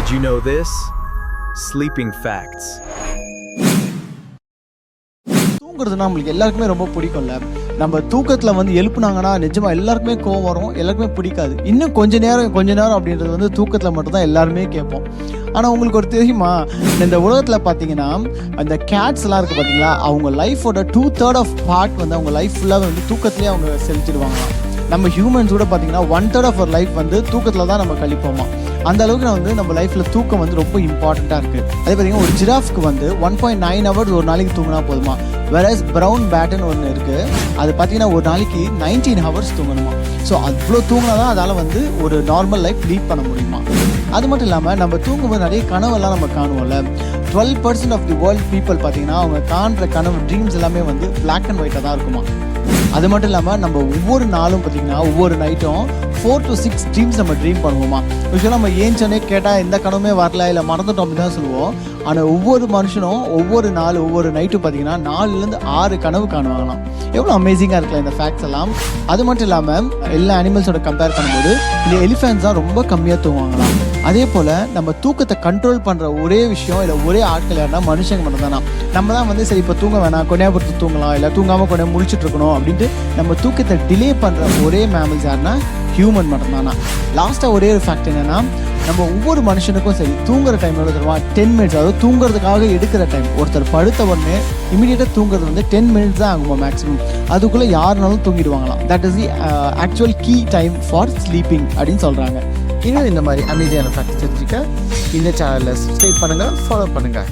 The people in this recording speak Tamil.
Did you know this? Sleeping facts. தூங்குறதுனா நம்மளுக்கு எல்லாருக்குமே ரொம்ப பிடிக்கும்ல. நம்ம தூக்கத்தில் வந்து எழுப்புனாங்கன்னா நிஜமாக எல்லாருக்குமே கோவம் வரும், எல்லாருக்குமே பிடிக்காது. இன்னும் கொஞ்ச நேரம் அப்படின்றது வந்து தூக்கத்தில் மட்டும்தான் எல்லாருமே கேட்போம். ஆனால் உங்களுக்கு ஒரு தெரியுமா, இந்த உலகத்தில் பார்த்தீங்கன்னா அந்த கேட்ஸ்லாம் இருக்குது பார்த்தீங்களா, அவங்க லைஃபோட 2/3 ஆஃப் பார்ட் வந்து அவங்க லைஃப் ஃபுல்லாக வந்து தூக்கத்துலேயே அவங்க செலுத்திடுவாங்க. நம்ம ஹியூமன்ஸ் கூட பார்த்தீங்கன்னா 1/3 ஆஃப் அவர் லைஃப் வந்து தூக்கத்தில் தான் நம்ம கழிப்போமா. அந்த அளவுக்கு நான் வந்து நம்ம லைஃப்பில் தூக்கம் வந்து ரொம்ப இம்பார்ட்டண்ட்டாக இருக்குது. அதே பார்த்தீங்கன்னா ஒரு ஜிராஃப்க்கு வந்து 1.9 ஹவர்ஸ் ஒரு நாளைக்கு தூங்கினா போதுமா. வேறஸ் ப்ரௌன் பேட்டுன்னு ஒன்று இருக்குது, அது பார்த்தீங்கன்னா ஒரு நாளைக்கு 19 ஹவர்ஸ் தூங்கணுமா. ஸோ அவ்வளோ தூங்கினா தான் அதால் வந்து ஒரு நார்மல் லைஃப் லீட் பண்ண முடியுமா. அது மட்டும் இல்லாமல் நம்ம தூங்கும்போது நிறைய கனவெல்லாம் நம்ம காணுவோம்ல. 12% ஆஃப் தி வேர்ல்ட் பீப்புள் பார்த்தீங்கன்னா அவங்க காண்ற கனவு ட்ரீம்ஸ் எல்லாமே வந்து பிளாக் அண்ட் ஒயிட்டாக தான் இருக்குமா. அது மட்டும் இல்லாமல் நம்ம ஒவ்வொரு நாளும் பார்த்தீங்கன்னா ஒவ்வொரு நைட்டும் 4 to 6 ட்ரீம்ஸ் நம்ம ட்ரீம் பண்ணுவோமா. யூஸ்வலாக நம்ம ஏன்ச்சோன்னே கேட்டால் எந்த கனவுமே வரல, இல்லை மறந்துட்டோம் அப்படின்னு தான் சொல்லுவோம். ஆனால் ஒவ்வொரு மனுஷனும் ஒவ்வொரு நைட்டும் பார்த்தீங்கன்னா 4லேருந்து 6 கனவு காணுவாங்களாம். எவ்வளோ அமேசிங்காக இருக்கலாம் இந்த ஃபேக்ட்ஸ் எல்லாம். அது மட்டும் இல்லாமல் எல்லா அனிமல்ஸோட கம்பேர் பண்ணும்போது இந்த எலிஃபென்ட்ஸ் தான் ரொம்ப கம்மியாக தூங்குவாங்களாம். அதே போல் நம்ம தூக்கத்தை கண்ட்ரோல் பண்ணுற ஒரே விஷயம் இல்லை ஒரே ஆட்கள் யாருன்னா மனுஷங்க மட்டும் தானா. நம்ம தான் வந்து சரி இப்போ தூங்க வேணாம், கொஞ்ச நேரம் பொறுத்து தூங்கலாம், இல்லை தூங்காமல் கொஞ்ச நேரம் முழிச்சிட்டு இருக்கணும் அப்படின்ட்டு நம்ம தூக்கத்தை டிலே பண்ணுற ஒரே மேமல்ஸ் யாருன்னா ஹியூமன் மட்டும்தானா. லாஸ்ட்டாக ஒரே ஒரு ஃபேக்ட் என்னென்னா, நம்ம ஒவ்வொரு மனுஷனுக்கும் சரி தூங்குற டைம் எவ்வளோ தருவா 10 மினிட்ஸ். அதாவது தூங்குறதுக்காக எடுக்கிற டைம். ஒருத்தர் படுத்த உடனே இமீடியட்டாக தூங்குறது வந்து 10 மினிட்ஸ் தான் ஆகுமா மேக்ஸிமம். அதுக்குள்ளே யாருனாலும் தூங்கிடுவாங்களாம். That is the actual key time for sleeping அப்படின்னு சொல்கிறாங்க. இன்னும் இந்த மாதிரி அமைதியான ஃபேக்ட்ஸ் தெரிஞ்சுக்க இந்த சேனலில் சப்ஸ்கிரைப் பண்ணுங்கள், ஃபாலோ பண்ணுங்கள்.